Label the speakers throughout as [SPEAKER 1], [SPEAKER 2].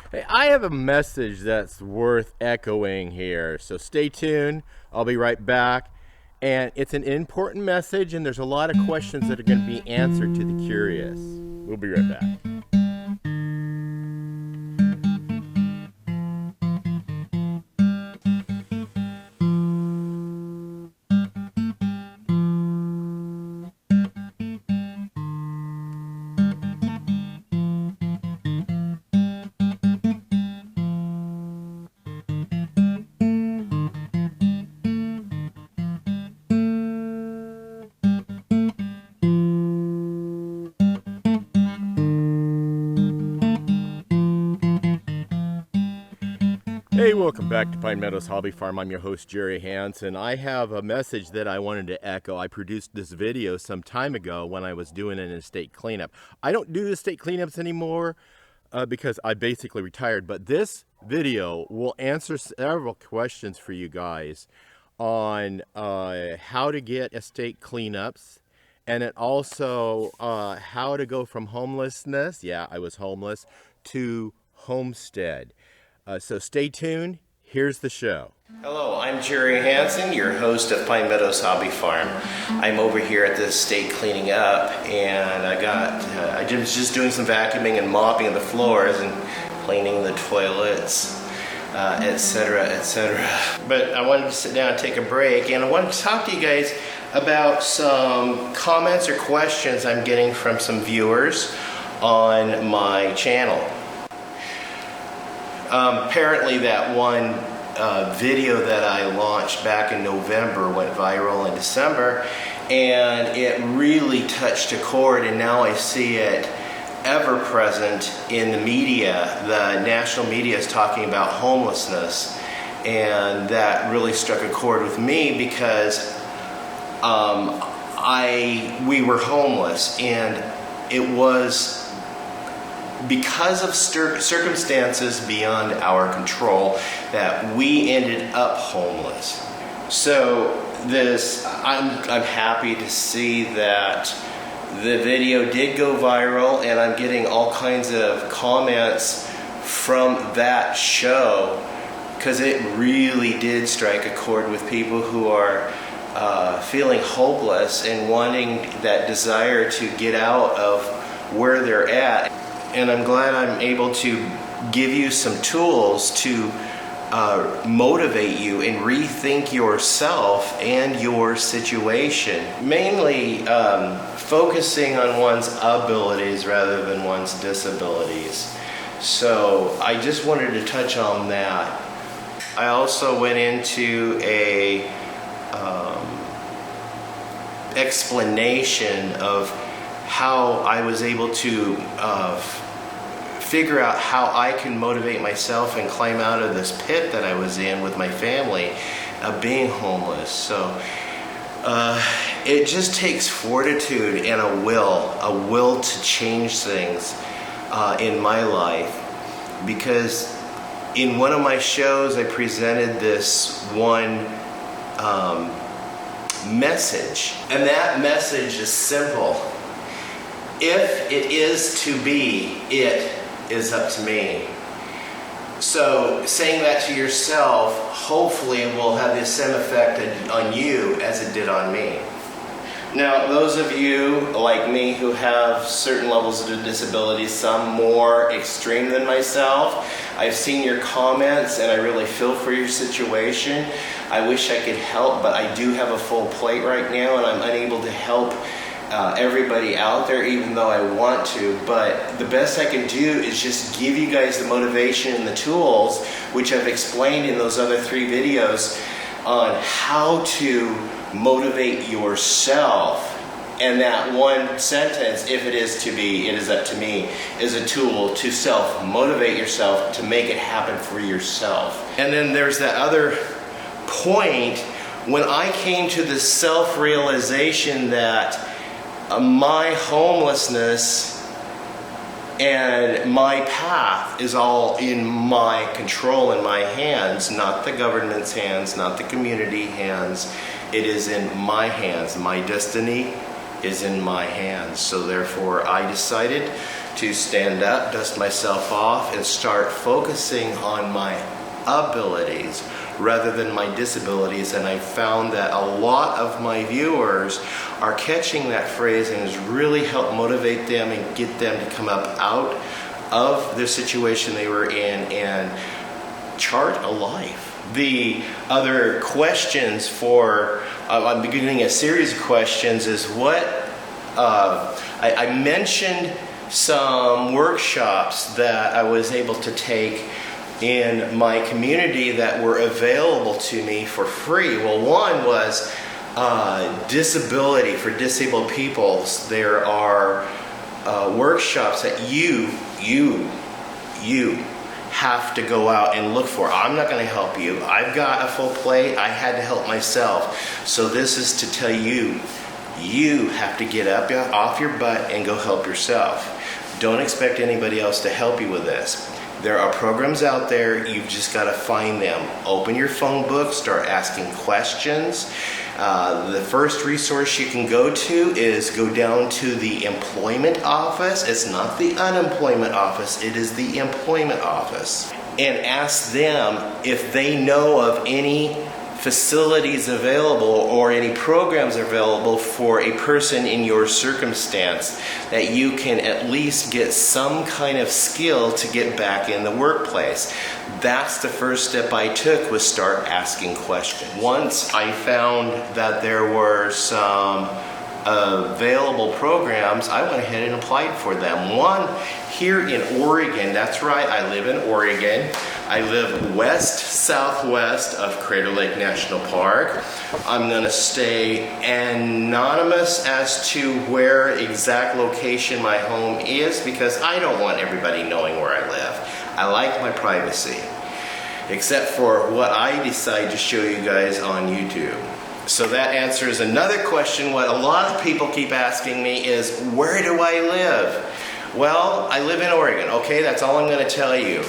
[SPEAKER 1] Hey, I have a message that's worth echoing here, so stay tuned. I'll be right back. And it's an important message, and there's a lot of questions that are going to be answered to the curious. We'll be right back. Hey, welcome back to Pine Meadows Hobby Farm. I'm your host, Jerry Hansen. I have a message that I wanted to echo. I produced this video some time ago when I was doing an estate cleanup. I don't do estate cleanups anymore because I basically retired, but this video will answer several questions for you guys on how to get estate cleanups, and it also how to go from homelessness, yeah, I was homeless, to Homestead. So stay tuned. Here's the show. Hello, I'm Jerry Hansen, your host of Pine Meadows Hobby Farm. I'm over here at the estate cleaning up, and I was just doing some vacuuming and mopping the floors and cleaning the toilets, etc., etc. But I wanted to sit down and take a break, and I wanted to talk to you guys about some comments or questions I'm getting from some viewers on my channel. Apparently that one video that I launched back in November went viral in December, and it really touched a chord, and now I see it ever present in the media. The national media is talking about homelessness, and that really struck a chord with me because we were homeless, and it was because of circumstances beyond our control that we ended up homeless. So I'm happy to see that the video did go viral, and I'm getting all kinds of comments from that show because it really did strike a chord with people who are feeling hopeless and wanting that desire to get out of where they're at. And I'm glad I'm able to give you some tools to motivate you and rethink yourself and your situation. Mainly focusing on one's abilities rather than one's disabilities. So I just wanted to touch on that. I also went into a explanation of how I was able to figure out how I can motivate myself and climb out of this pit that I was in with my family of being homeless. So it just takes fortitude and a will to change things in my life, because in one of my shows I presented this one message, and that message is simple. If it is to be, it is up to me. So saying that to yourself hopefully will have the same effect on you as it did on me. Now, those of you like me who have certain levels of disabilities, some more extreme than myself, I've seen your comments and I really feel for your situation. I wish I could help, but I do have a full plate right now and I'm unable to help everybody out there, even though I want to. But the best I can do is just give you guys the motivation and the tools, which I've explained in those other 3 videos, on how to motivate yourself. And that one sentence, if it is to be, it is up to me, is a tool to self-motivate yourself to make it happen for yourself. And then there's that other point when I came to the self-realization that my homelessness and my path is all in my control, in my hands, not the government's hands, not the community hands. It is in my hands. My destiny is in my hands. So therefore I decided to stand up, dust myself off, and start focusing on my abilities rather than my disabilities. And I found that a lot of my viewers are catching that phrase, and has really helped motivate them and get them to come up out of the situation they were in and chart a life. The other questions for, I'm beginning a series of questions, is what, I mentioned some workshops that I was able to take in my community that were available to me for free. Well, one was disability for disabled people. There are workshops that you have to go out and look for. I'm not going to help you. I've got a full plate. I had to help myself. So this is to tell you, you have to get up off your butt and go help yourself. Don't expect anybody else to help you with this. There are programs out there, you've just got to find them. Open your phone book, start asking questions. The first resource you can go to is go down to the employment office. It's not the unemployment office, it is the employment office. And ask them if they know of any facilities available or any programs available for a person in your circumstance that you can at least get some kind of skill to get back in the workplace. That's the first step I took, was start asking questions. Once I found that there were some available programs, I went ahead and applied for them. One here in Oregon, that's right, I live in Oregon. I live west-southwest of Crater Lake National Park. I'm going to stay anonymous as to where exact location my home is, because I don't want everybody knowing where I live. I like my privacy, except for what I decide to show you guys on YouTube. So that answers another question. What a lot of people keep asking me is, where do I live? Well, I live in Oregon. Okay, that's all I'm going to tell you.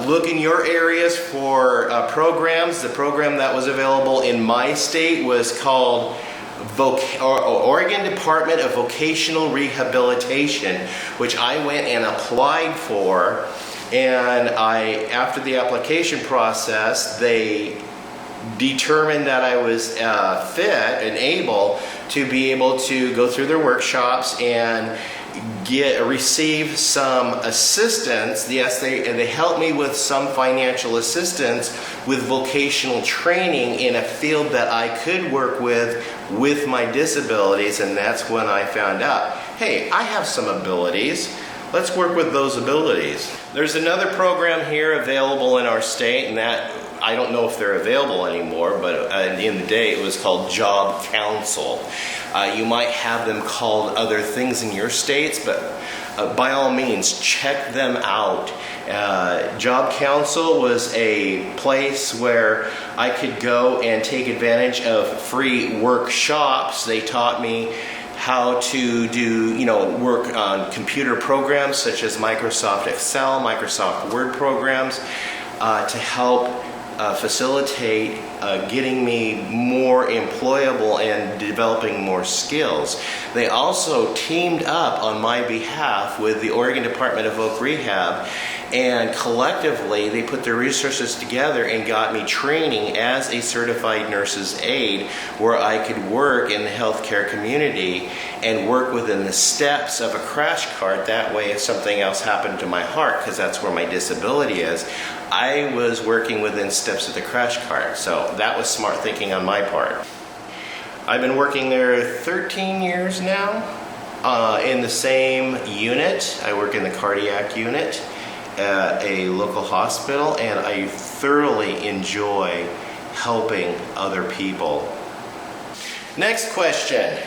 [SPEAKER 1] Look in your areas for programs. The program that was available in my state was called Oregon Department of Vocational Rehabilitation, which I went and applied for. And after the application process, they determined that I was fit and able to be able to go through their workshops and receive some assistance. Yes, they helped me with some financial assistance with vocational training in a field that I could work with my disabilities. And that's when I found out, hey, I have some abilities. Let's work with those abilities. There's another program here available in our state, and that I don't know if they're available anymore, but in the day it was called Job Council. You might have them called other things in your states, but by all means, check them out. Job Council was a place where I could go and take advantage of free workshops. They taught me how to do, work on computer programs such as Microsoft Excel, Microsoft Word programs, to help facilitate getting me more employable and developing more skills. They also teamed up on my behalf with the Oregon Department of Voc Rehab, and collectively they put their resources together and got me training as a certified nurse's aide, where I could work in the healthcare community and work within the steps of a crash cart. That way, if something else happened to my heart, because that's where my disability is, I was working within steps of the crash cart. So that was smart thinking on my part. I've been working there 13 years now in the same unit. I work in the cardiac unit at a local hospital, and I thoroughly enjoy helping other people. Next question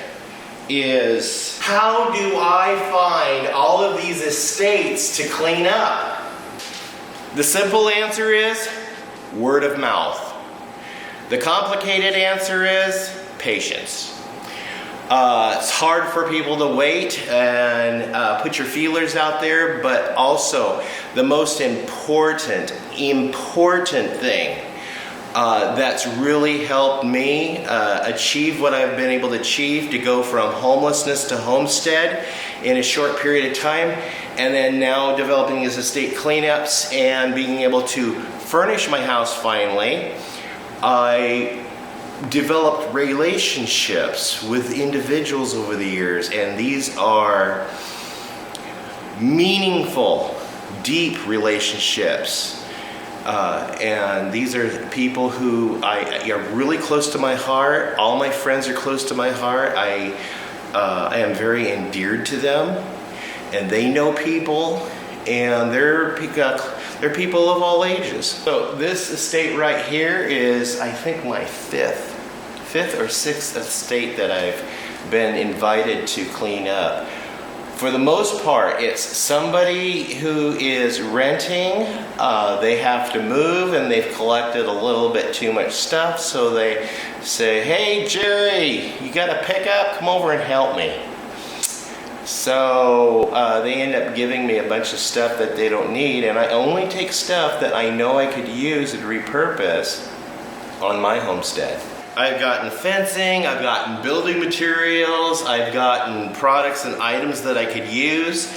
[SPEAKER 1] is, how do I find all of these estates to clean up? The simple answer is word of mouth. The complicated answer is patience. It's hard for people to wait and put your feelers out there, but also the most important thing that's really helped me achieve what I've been able to achieve, to go from homelessness to homestead in a short period of time, and then now developing these estate cleanups and being able to furnish my house finally. I developed relationships with individuals over the years, and these are meaningful, deep relationships. And these are people who are really close to my heart. All my friends are close to my heart. I am very endeared to them, and they know people, and they're people of all ages. So this estate right here is, I think, my fifth or sixth estate that I've been invited to clean up. For the most part, it's somebody who is renting. They have to move, and they've collected a little bit too much stuff, so they say, "Hey Jerry, you got a pickup? Come over and help me." So they end up giving me a bunch of stuff that they don't need, and I only take stuff that I know I could use and repurpose on my homestead. I've gotten fencing, I've gotten building materials, I've gotten products and items that I could use.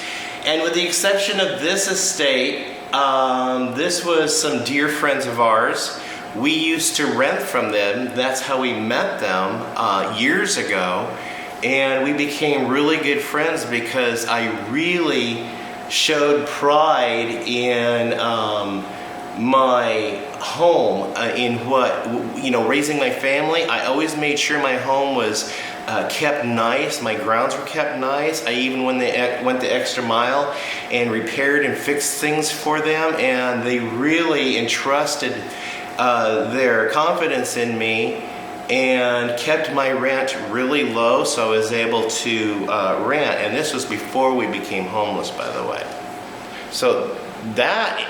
[SPEAKER 1] And with the exception of this estate, this was some dear friends of ours. We used to rent from them. That's how we met them years ago. And we became really good friends because I really showed pride in my home, in raising my family. I always made sure my home was kept nice, my grounds were kept nice. I even went the extra mile and repaired and fixed things for them, and they really entrusted their confidence in me and kept my rent really low, so I was able to rent. And this was before we became homeless, by the way. So that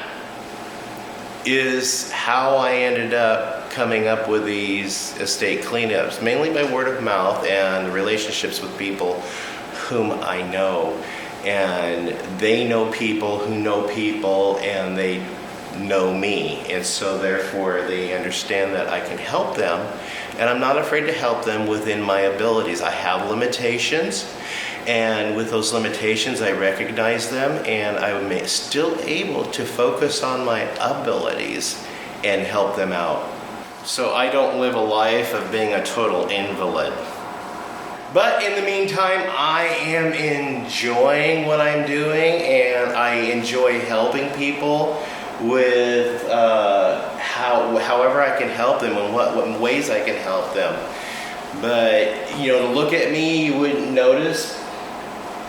[SPEAKER 1] is how I ended up coming up with these estate cleanups, mainly by word of mouth and relationships with people whom I know. And they know people who know people, and they know me. And so therefore they understand that I can help them, and I'm not afraid to help them within my abilities. I have limitations, and with those limitations I recognize them, and I'm still able to focus on my abilities and help them out. So I don't live a life of being a total invalid. But in the meantime, I am enjoying what I'm doing, and I enjoy helping people with however I can help them and what ways I can help them. But to look at me, you wouldn't notice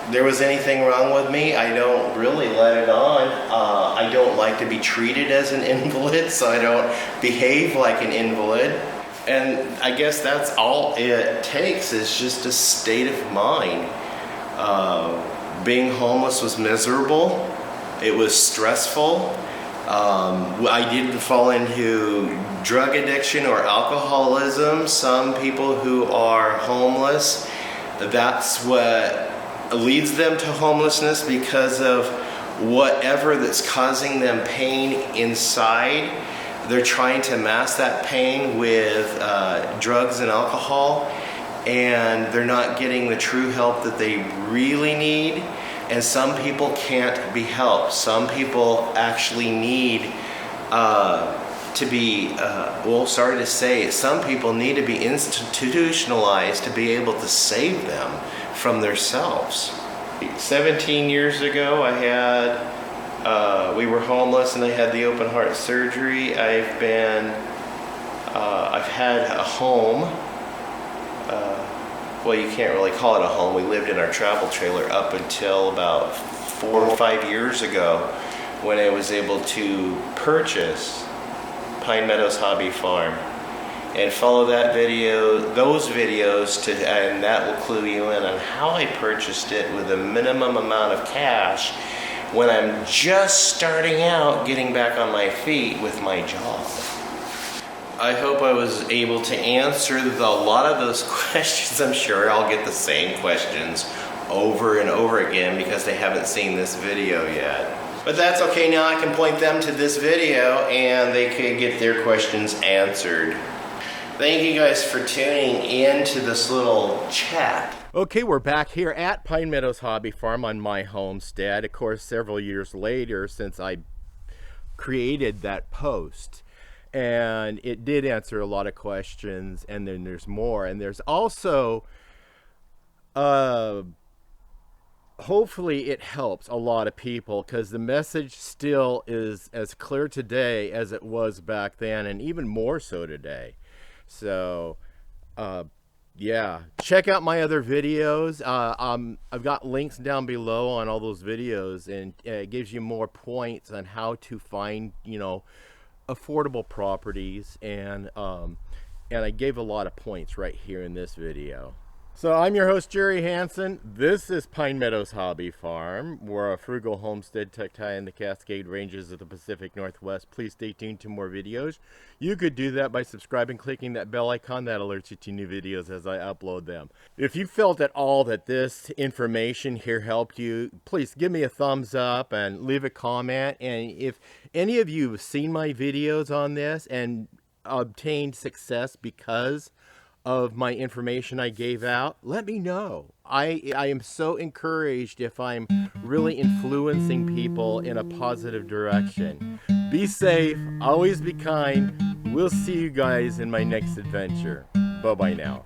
[SPEAKER 1] there was anything wrong with me. I don't really let it on. I don't like to be treated as an invalid, so I don't behave like an invalid. And I guess that's all it takes, is just a state of mind. Being homeless was miserable. It was stressful. I didn't fall into drug addiction or alcoholism. Some people who are homeless, that's what leads them to homelessness, because of whatever that's causing them pain inside. They're trying to mask that pain with drugs and alcohol, and they're not getting the true help that they really need. And some people can't be helped. Some people actually need to be, sorry to say, some people need to be institutionalized to be able to save them from themselves. 17 years ago, we were homeless, and I had the open heart surgery. I've had a home. You can't really call it a home. We lived in our travel trailer up until about 4 or 5 years ago, when I was able to purchase Pine Meadows Hobby Farm. And follow those videos, and that will clue you in on how I purchased it with a minimum amount of cash when I'm just starting out getting back on my feet with my job. I hope I was able to answer a lot of those questions. I'm sure I'll get the same questions over and over again because they haven't seen this video yet. But that's okay, now I can point them to this video and they could get their questions answered. Thank you guys for tuning in to this little chat.
[SPEAKER 2] Okay, we're back here at Pine Meadows Hobby Farm on my homestead. Of course, several years later since I created that post. And it did answer a lot of questions, and then there's more. And there's also, hopefully it helps a lot of people, because the message still is as clear today as it was back then, and even more so today. So, yeah, check out my other videos. I've got links down below on all those videos, and it gives you more points on how to find, you know, affordable properties, and I gave a lot of points right here in this video. So I'm your host, Jerry Hansen. This is Pine Meadows Hobby Farm. We're a frugal homestead tucked high in the Cascade Ranges of the Pacific Northwest. Please stay tuned to more videos. You could do that by subscribing, clicking that bell icon. That alerts you to new videos as I upload them. If you felt at all that this information here helped you, please give me a thumbs up and leave a comment. And if any of you have seen my videos on this and obtained success because of my information I gave out, let me know. I am so encouraged if I'm really influencing people in a positive direction. Be safe, always be kind. We'll see you guys in my next adventure. Bye-bye now.